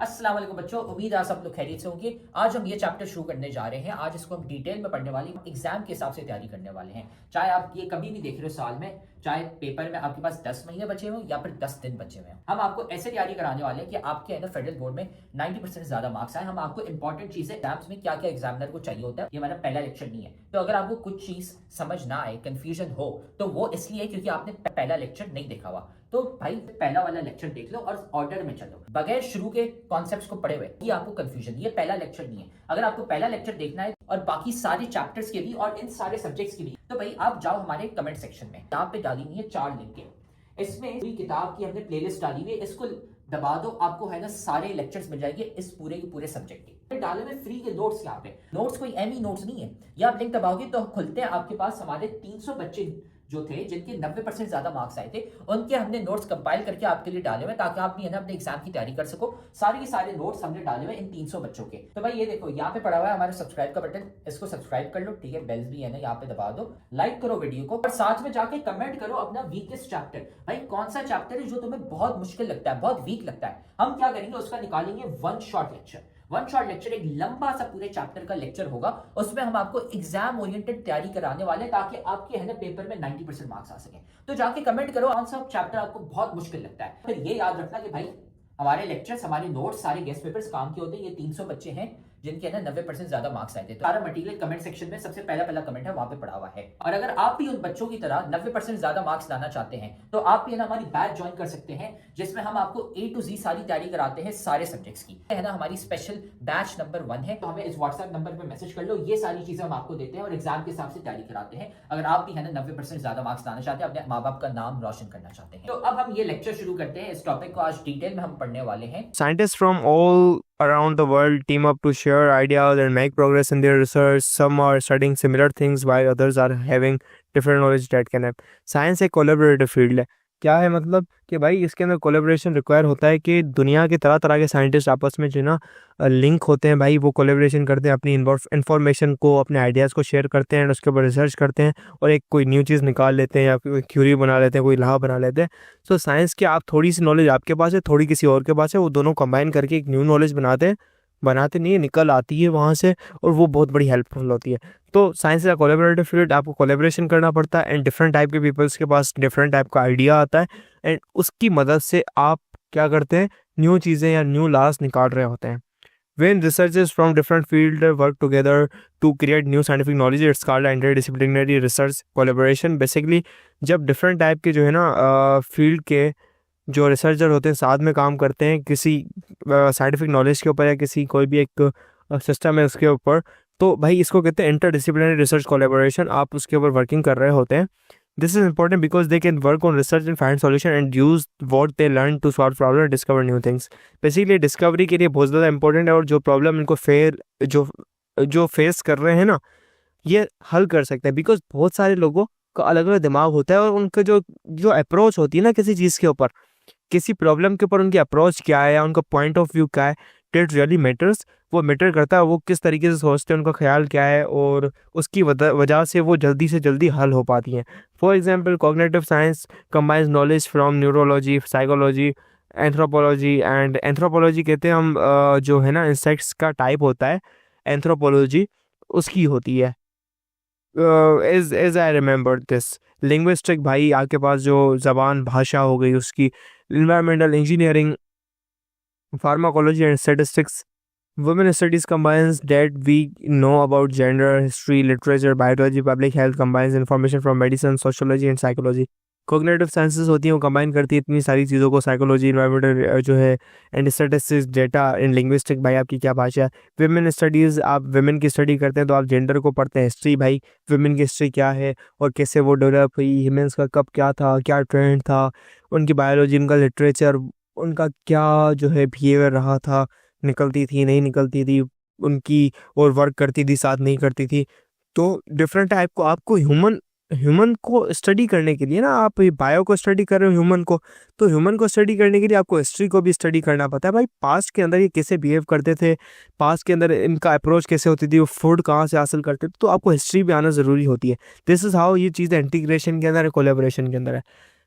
अस्सलाम वालेकुम बच्चों, उम्मीद है आप सब लोग खैरियत से होंगे। आज हम ये चैप्टर शुरू करने जा रहे हैं। आज इसको हम डिटेल में पढ़ने वाले हैं, एग्जाम के हिसाब से तैयारी करने वाले हैं। चाहे आप ये कभी भी देख रहे हो साल में, चाहे पेपर में आपके पास 10 महीने बचे हो या फिर 10 दिन बचे हुए हैं, हम आपको ऐसे तैयारी कराने वाले हैं कि आपके अंदर फेडरल बोर्ड में 90% से ज्यादा मार्क्स आए। हम आपको इंपॉर्टेंट चीजें एग्जाम्स में क्या क्या एग्जामिनर को चाहिए होता है, ये हमारा पहला लेक्चर नहीं है। तो अगर आपको कुछ चीज समझ ना आए, कंफ्यूजन हो, तो वो इसलिए क्योंकि आपने पहला लेक्चर नहीं देखा हुआ। तो भाई पहला वाला लेक्चर देख लो और ऑर्डर में चलो, बगैर शुरू के कॉन्सेप्ट्स को पढ़े हुए ये आपको कंफ्यूजन, ये पहला लेक्चर नहीं है। अगर आपको पहला लेक्चर देखना है और बाकी सारे चैप्टर्स के भी और इन सारे सब्जेक्ट्स के भी, तो भाई आप जाओ हमारे कमेंट सेक्शन में, यहाँ पे डाली हुई है 4 लिंकें। इसमें पूरी किताब की हमने प्लेलिस्ट डाली हुई है, इसको दबा दो, आपको है ना सारे लेक्चर्स मिल जाएंगे इस पूरे के पूरे सब्जेक्ट के। डाले हुए फ्री के नोट्स, यहाँ पे नोट्स कोई एमी नोट्स नहीं है। ये आप लिंक दबाओगे तो खुलते हैं आपके पास हमारे 300 बच्चे जो थे जिनके 90% ज्यादा मार्क्स आए थे, उनके हमने नोट्स कंपाइल करके आपके लिए डाले हुए ताकि आप भी है ना अपने एग्जाम की तैयारी कर सको। सारे के सारे नोट्स हमने डाले हुए इन 300 बच्चों के। तो भाई ये देखो यहाँ पे पड़ा हुआ है हमारा सब्सक्राइब का बटन, इसको सब्सक्राइब कर लो, ठीक है। बेल्स भी है ना यहाँ पे दबा दो, लाइक करो वीडियो को और साथ में जाके कमेंट करो अपना वीकेस्ट चैप्टर। भाई कौन सा चैप्टर है जो तुम्हें बहुत मुश्किल लगता है, बहुत वीक लगता है, हम क्या करेंगे उसका निकालेंगे one shot lecture. One shot lecture एक लंबा सा पूरे चैप्टर का लेक्चर होगा, उसमें हम आपको एग्जाम ओरिएंटेड तैयारी कराने वाले ताकि आपके है ना पेपर में 90% मार्क्स आ सके। तो जाके कमेंट करो कौन सा चैप्टर आपको बहुत मुश्किल लगता है। फिर ये याद रखना कि भाई हमारे लेक्चर्स, हमारे नोट्स, सारे गेस्ट पेपर्स काम के होते हैं। ये 300 बच्चे हैं जिनके है ना 90% ज्यादा मार्क्स आए थे। तो सारा मटेरियल कमेंट सेक्शन में सबसे पहला कमेंट है वहां पे पड़ा हुआ है। और अगर आप भी उन बच्चों की तरह 90% ज्यादा मार्क्स लाना चाहते हैं तो आप भी है ना हमारी बैच ज्वाइन कर सकते हैं, जिसमें हम आपको A to Z सारी तैयारी कराते हैं सारे सब्जेक्ट्स की, है ना। हमारी स्पेशल बैच नंबर 1 है, तो हमें इस व्हाट्सएप नंबर पे मैसेज कर लो। ये सारी चीजें हम आपको देते हैं और एग्जाम के हिसाब से तैयारी कराते हैं। अगर आप भी है ना 90% ज्यादा मार्क्स लाना चाहते हैं, अपने माँ बाप का नाम रोशन करना चाहते हैं। तो अब हम ये लेक्चर शुरू करते हैं। इस टॉपिक को आज डिटेल में हम पढ़ने वाले हैं। Scientists from all around the world team up to share ideas and make progress in their research. Some are studying similar things while others are having different knowledge that can help. Science एक collaborative field है। क्या है मतलब कि भाई इसके अंदर collaboration require होता है कि दुनिया के तरह तरह के साइंटिस्ट आपस में जो ना लिंक होते हैं, भाई वो कोलेब्रेशन करते हैं, अपनी इन्फॉर्मेशन को, अपने आइडियाज़ को शेयर करते हैं, उसके ऊपर रिसर्च करते हैं और एक कोई न्यू चीज़ निकाल लेते हैं या कोई थ्योरी बना लेते हैं, कोई लॉ बना लेते हैं। सो साइंस की आप थोड़ी सी नॉलेज आपके पास है, थोड़ी किसी और के पास है, वो दोनों कंबाइन करके एक न्यू नॉलेज बनाते नहीं है, निकल आती है वहाँ से और वो बहुत बड़ी हेल्पफुल होती है। तो साइंस का कोलैबोरेटिव फील्ड, आपको कोलैबोरेशन करना पड़ता है एंड डिफरेंट टाइप के पीपल्स के पास डिफरेंट टाइप का आइडिया आता है एंड उसकी मदद से आप क्या करते हैं, न्यू चीज़ें या न्यू लॉज निकाल रहे होते हैं। When researchers from different fields work together to create new scientific knowledge, it's called interdisciplinary research collaboration. Basically, जब different टाइप के जो है ना फील्ड के जो रिसर्चर होते हैं साथ में काम करते हैं किसी साइंटिफिक नॉलेज के ऊपर या किसी कोई भी एक सिस्टम है उसके ऊपर, तो भाई इसको कहते हैं इंटरडिसिप्लिनरी रिसर्च कोलैबोरेशन। आप उसके ऊपर वर्किंग कर रहे होते हैं। This is important because they can work on research and find solution and use what they learn to solve problem and discover new things. Basically discovery के लिए बहुत ज़्यादा इंपॉर्टेंट है और जो प्रॉब्लम इनको जो फेस कर रहे हैं ना, ये हल कर सकते हैं। बिकॉज बहुत सारे लोगों का अलग अलग दिमाग होता है और उनका जो अप्रोच होती है ना किसी चीज़ के ऊपर, किसी प्रॉब्लम के ऊपर उनकी अप्रोच क्या है या उनका पॉइंट ऑफ व्यू क्या है, डेट रियली मैटर्स। वो मैटर करता है वो किस तरीके से सोचते हैं, उनका ख्याल क्या है और उसकी वजह से वो जल्दी से जल्दी हल हो पाती हैं। For example cognitive science combines knowledge from neurology, psychology, anthropology and anthropology कहते हैं हम जो है ना इंसेक्ट्स का टाइप होता है, एंथ्रोपोलॉजी उसकी होती है। As I remember this linguistic, भाई आपके पास जो ज़बान भाषा हो गई उसकी, environmental engineering, pharmacology and statistics. Women studies combines that we know about gender, history, literature, biology, public health, combines information from medicine, sociology and psychology. Cognitive sciences होती हैं, वो कंबाइन करती है इतनी सारी चीज़ों को, साइकोलॉजी, इन्वायरमेंटल जो है and statistics, data in linguistic, भाई आपकी क्या भाषा है। विमेन स्टडीज़, आप विमेन की स्टडी करते हैं तो आप जेंडर को पढ़ते हैं। हिस्ट्री, भाई विमेन की हिस्ट्री क्या है और कैसे वो डेवलप हुई, ह्यूमन्स का कब क्या था, क्या ट्रेंड था, उनकी बायोलॉजी, उनका लिटरेचर, उनका क्या जो है बिहेवियर रहा था, निकलती थी नहीं निकलती थी उनकी, और वर्क करती थी साथ नहीं करती थी। तो डिफरेंट टाइप को आपको ह्यूमन को स्टडी करने के लिए ना, आप बायो को स्टडी कर रहे हो ह्यूमन को, तो ह्यूमन को स्टडी करने के लिए आपको हिस्ट्री को भी स्टडी करना पड़ता है। भाई पास्ट के अंदर ये कैसे बिहेव करते थे, पास्ट के अंदर इनका अप्रोच कैसे होती थी, वो फूड कहाँ से हासिल करते थे, तो आपको हिस्ट्री भी आना ज़रूरी होती है। दिस इज़ हाउ ये चीज़ें इंटीग्रेशन के अंदर है, कोलेबोरेशन के अंदर है।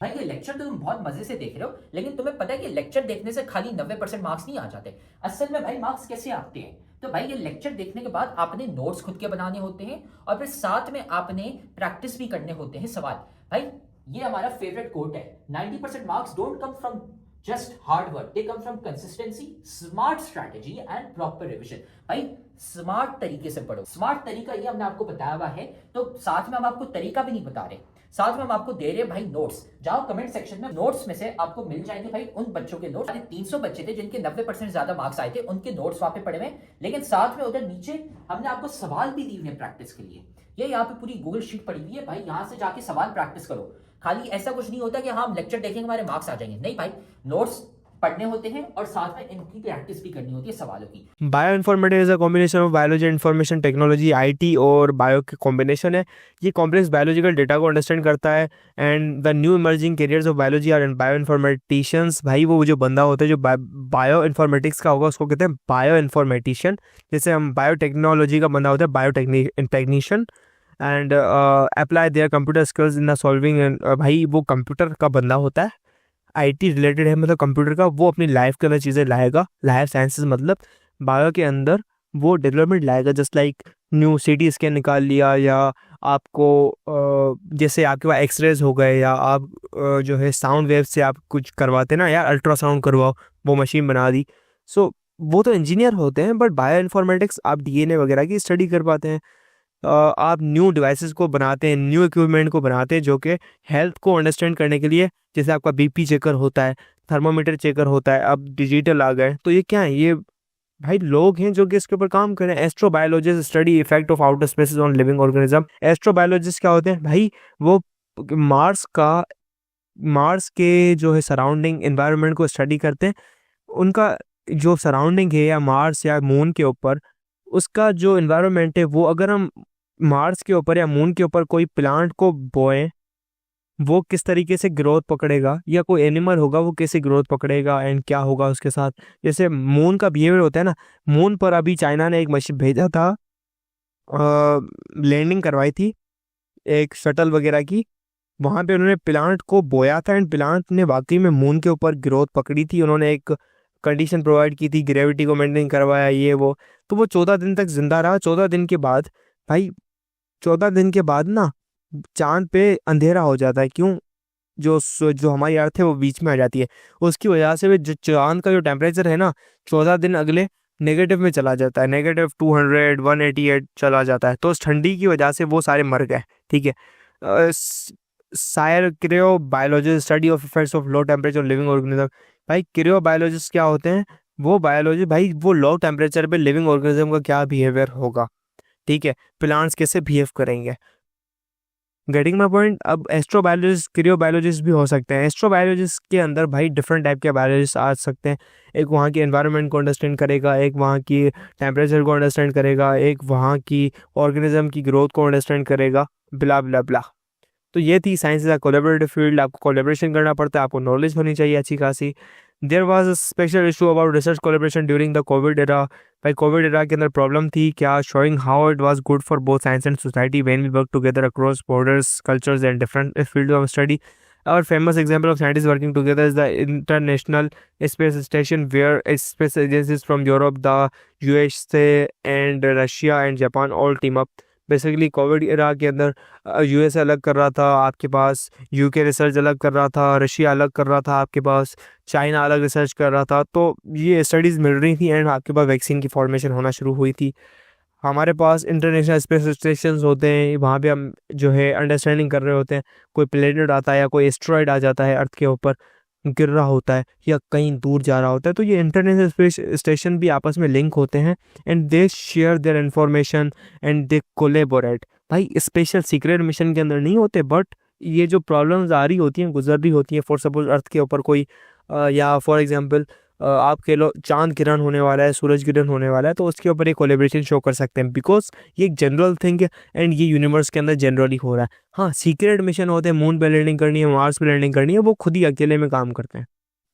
भाई ये लेक्चर तो तुम बहुत मजे से देख रहे हो, लेकिन तुम्हें पता है कि लेक्चर देखने से खाली 90% मार्क्स नहीं आ जाते। असल में भाई मार्क्स कैसे आते हैं, तो भाई ये लेक्चर देखने के बाद आपने नोट्स खुद के बनाने होते हैं और फिर साथ में आपने प्रैक्टिस भी करने होते हैं सवाल। भाई ये हमारा फेवरेट कोट है, 90% marks don't come from just hard work, they come from consistency, smart strategy and proper revision. भाई स्मार्ट तरीके से पढ़ो, स्मार्ट तरीका ये हमने आपको बताया हुआ है, तो साथ में हम आपको तरीका भी नहीं बता रहे, साथ में हम आपको दे रहे हैं भाई नोट्स। जाओ कमेंट सेक्शन में, नोट्स में से आपको मिल जाएंगे भाई उन बच्चों के नोट्स, 300 बच्चे थे जिनके 90% ज्यादा मार्क्स आए थे, उनके नोट्स वहां पे पड़े हुए, लेकिन साथ में उधर नीचे हमने आपको सवाल भी दिए हुए प्रैक्टिस के लिए। ये यहाँ पे पूरी गूगल शीट पड़ी हुई है भाई, यहाँ से जाके सवाल प्रैक्टिस करो। खाली ऐसा कुछ नहीं होता कि हाँ हम लेक्चर देखेंगे हमारे मार्क्स आ जाएंगे, नहीं भाई, नोट्स पढ़ने होते हैं और साथ में इनकी प्रैक्टिस भी करनी होती है सवालों की। Bioinformatics is a combination of biology, information technology, IT और बायो के कॉम्बिनेशन है। ये कॉम्प्लेक्स बायोलॉजिकल डेटा को अंडरस्टैंड करता है and the new emerging careers of biology are bioinformaticians. भाई वो जो बंदा होता है जो बायो इन्फॉर्मेटिक्स का होगा उसको कहते हैं बायो इन्फॉर्मेटिशियन। जैसे हम बायोटेक्नोलॉजी का बंदा होता है biotechnician and apply their computer skills in the solving. भाई वो कंप्यूटर का बंदा होता है, आईटी रिलेटेड है मतलब कंप्यूटर का, वो अपनी लाइफ के अंदर चीज़ें लाएगा। लाइफ साइंसेस मतलब बायो के अंदर वो डेवलपमेंट लाएगा, just like new CT scan निकाल लिया, या आपको जैसे आपके पास एक्सरेज हो गए, या आप जो है साउंड वेव से आप कुछ करवाते ना यार, अल्ट्रासाउंड करवाओ, वो मशीन बना दी। सो वो तो इंजीनियर होते हैं, बट बायो इन्फॉर्मेटिक्स आप डीएनए वगैरह की स्टडी कर पाते हैं। आप न्यू डिवाइसेस को बनाते हैं, न्यू इक्विपमेंट को बनाते हैं जो कि हेल्थ को अंडरस्टैंड करने के लिए, जैसे आपका बीपी चेकर होता है, थर्मोमीटर चेकर होता है, अब डिजिटल आ गए। तो ये क्या है, ये भाई लोग हैं जो कि इसके ऊपर काम कर रहे हैं। Astrobiologist study effect of outer spaces on living organism. Astrobiologist क्या होते हैं भाई, वो मार्स के जो है सराउंडिंग एनवायरनमेंट को स्टडी करते हैं। उनका जो सराउंडिंग है या मार्स या मून के ऊपर, उसका जो एनवायरनमेंट है, वो अगर हम मार्स के ऊपर या मून के ऊपर कोई प्लांट को बोएं, वो किस तरीके से ग्रोथ पकड़ेगा, या कोई एनिमल होगा वो कैसे ग्रोथ पकड़ेगा एंड क्या होगा उसके साथ। जैसे मून का बिहेवियर होता है ना, मून पर अभी चाइना ने एक मशीन भेजा था, लैंडिंग करवाई थी एक शटल वगैरह की, वहाँ पे उन्होंने प्लांट को बोया था एंड प्लांट ने वाकई में मून के ऊपर ग्रोथ पकड़ी थी। उन्होंने एक कंडीशन प्रोवाइड की थी, ग्रेविटी को मेंटेन करवाया, ये वो, तो वो 14 दिन तक जिंदा रहा। 14 दिन के बाद भाई, 14 दिन के बाद ना चांद पे अंधेरा हो जाता है। क्यों? जो हमारी अर्थ है वो बीच में आ जाती है, उसकी वजह से जो चांद का जो टेम्परेचर है ना, 14 दिन अगले नेगेटिव में चला जाता है, नेगेटिव 200 188 चला जाता है। तो उस ठंडी की वजह से वो सारे मर गए। ठीक है, cryobiologist study of effects of low temperature living organism. भाई क्रियोबायोलॉजिस्ट क्या होते हैं, वो बायोलॉजी भाई वो लो टेम्परेचर पे लिविंग ऑर्गेनिज्म का क्या बिहेवियर होगा, ठीक है, प्लांट्स कैसे बिहेव करेंगे। Getting my point. अब एस्ट्रोबायोलॉजिस्ट क्रियोबायोलॉजिस्ट भी हो सकते हैं। एस्ट्रोबायोलॉजिस्ट के अंदर भाई डिफरेंट टाइप के बायोलॉजिस्ट आ सकते हैं। एक वहाँ की एनवायरनमेंट को अंडरस्टैंड करेगा, एक वहाँ की टेम्परेचर को अंडरस्टैंड करेगा, एक वहाँ की ऑर्गेनिज्म की ग्रोथ को अंडरस्टैंड करेगा, ब्ला ब्ला ब्ला। तो ये थी science is a collaborative field. आपको कोलैबोरेशन करना पड़ता है, आपको नॉलेज होनी चाहिए अच्छी खासी। There was a special issue about research collaboration during the covid era. भाई कोविड एरा के अंदर प्रॉब्लम थी क्या, showing how it was good for both science and society when we work together across borders, cultures and different field of study. Our famous example of scientists working together is the International Space Station, where space agencies from Europe, the USA and Russia and Japan all team up. Basically Covid era के अंदर US अलग कर रहा था आपके पास, UK research अलग कर रहा था, रशिया अलग कर रहा था आपके पास, चाइना अलग रिसर्च कर रहा था। तो ये स्टडीज़ मिल रही थी एंड आपके पास वैक्सीन की फॉर्मेशन होना शुरू हुई थी। हमारे पास इंटरनेशनल स्पेस स्टेशन होते हैं, वहाँ पे हम जो है अंडरस्टैंडिंग कर रहे होते हैं। कोई प्लेनेट आता है या कोई एस्ट्रॉयड आ जाता है अर्थ के ऊपर, गिर रहा होता है या कहीं दूर जा रहा होता है, तो ये इंटरनेशनल स्पेस स्टेशन भी आपस में लिंक होते हैं and they share their information and they collaborate. भाई स्पेशल सीक्रेट मिशन के अंदर नहीं होते, बट ये जो प्रॉब्लम्स आ रही होती हैं, गुजर रही होती हैं, फॉर सपोज अर्थ के ऊपर कोई या फॉर एग्जांपल आप कह लो चांद ग्रहण होने वाला है, सूरज ग्रहण होने वाला है, तो उसके ऊपर एक कोलेब्रेशन शो कर सकते हैं, बिकॉज ये एक जनरल थिंग है एंड ये यूनिवर्स के अंदर जनरली हो रहा है। हाँ, सीक्रेट मिशन होते हैं, मून पे लैंडिंग करनी है, मार्स पे लैंडिंग करनी है, वो खुद ही अकेले में काम करते हैं।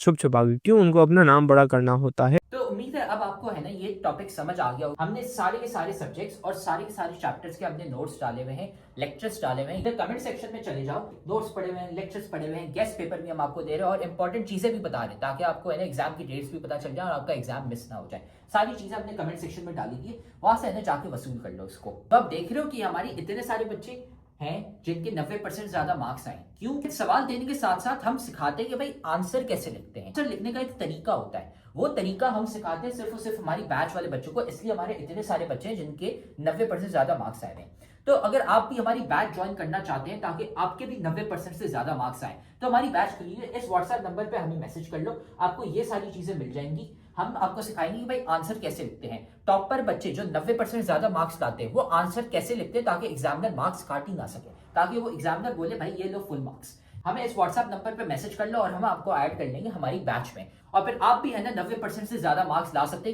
छुप छुपा के, क्यों उनको अपना नाम बड़ा करना होता है। तो उम्मीद है अब आपको है ना ये टॉपिक समझ आ गया होगा। हमने सारे के सारे सब्जेक्ट्स और सारे के सारे चैप्टर्स के हमने नोट्स डाले हुए हैं, लेक्चर्स डाले हुए हैं। इधर कमेंट सेक्शन में चले जाओ, नोट्स पढ़े हुए हैं, लेक्चर्स पढ़े हुए हैं, गेस्ट पेपर भी हम आपको दे रहे हैं और इंपॉर्टेंट चीजें भी बता रहे हैं ताकि आपको है ना एग्जाम की डेट्स भी पता चल जाए और आपका एग्जाम मिस ना हो जाए। सारी चीजें हमने कमेंट सेक्शन में डाली थी, वहां से है ना जाके वसूल कर लो इसको। तो आप देख रहे हो कि हमारी इतने सारे बच्चे हैं जिनके 90% ज्यादा मार्क्स आए। क्यों? सवाल देने के साथ साथ हम सिखाते हैं कि भाई आंसर कैसे लिखते हैं। आंसर लिखने का एक तरीका होता है, वो तरीका हम सिखाते हैं सिर्फ और सिर्फ हमारी बैच वाले बच्चों को, इसलिए हमारे इतने सारे बच्चे हैं जिनके 90% ज्यादा मार्क्स आए हैं। तो अगर आप भी हमारी बैच ज्वाइन करना चाहते हैं ताकि आपके भी 90% से ज्यादा मार्क्स आए, तो हमारी बैच के लिए इस व्हाट्सएप नंबर पे हमें मैसेज कर लो, आपको ये सारी चीजें मिल जाएंगी। हम आपको सिखाएंगे कि भाई आंसर कैसे लिखते हैं। टॉपर बच्चे जो 90% ज्यादा मार्क्स लाते हैं वो आंसर कैसे लिखते हैं ताकि एग्जामिनर मार्क्स काट ही ना सके, ताकि वो एग्जामिनर बोले भाई ये लो फुल मार्क्स। हमें इस व्हाट्सएप नंबर पे मैसेज कर लो और हम आपको ऐड कर लेंगे हमारी बैच में, और फिर आप भी है ना 90% से ज्यादा मार्क्स ला सकते हैं।